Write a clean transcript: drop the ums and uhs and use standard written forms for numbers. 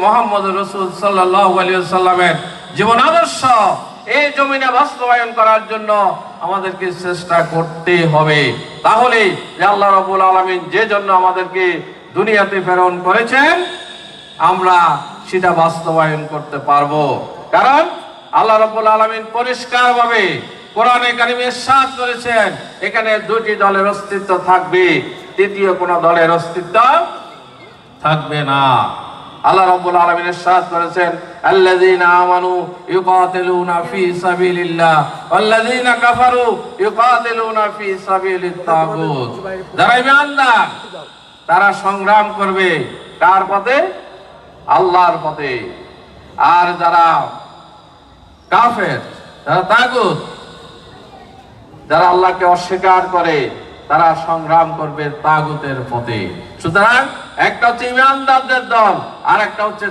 মুহাম্মদ রাসূল সাল্লাল্লাহু আলাইহি ওয়াসাল্লামের জীবন আদর্শ এই জমিনে বাস্তবায়ন করার জন্য আমাদেরকে চেষ্টা করতে হবে। তাহলে যে আল্লাহ রাব্বুল আলামিন যে জন্য আমাদেরকে দুনিয়াতে প্রেরণ করেছেন আমরা সেটা বাস্তবায়ন করতে পারবো। কারণ আল্লাহ রাব্বুল আলামিন পরিষ্কারভাবে কোরআনে কারিমে ইরশাদ করেছেন এখানে দুটি দলের অস্তিত্ব থাকবে, তৃতীয় কোন দলের অস্তিত্ব থাকবে না। আল্লাহ রাব্বুল আলামিন ইরশাদ করেছেন আল্লাযীনা আমানু ইউকাতিলুনা ফি সাবিলিল্লাহ ওয়াল্লাযীনা কাফারু ইউকাতিলুনা ফি সাবিলিত তাগুত। যারা ঈমানদার তারা সংগ্রাম করবে কার পথে? আল্লাহর পথে। আর যারা কাফের, যারা তাগুত, যারা আল্লাহকে অস্বীকার করে তারা সংগ্রাম করবে তাগুতের পথে। সুতরাং একটা হচ্ছে ঈমানদারদের দল আর একটা হচ্ছে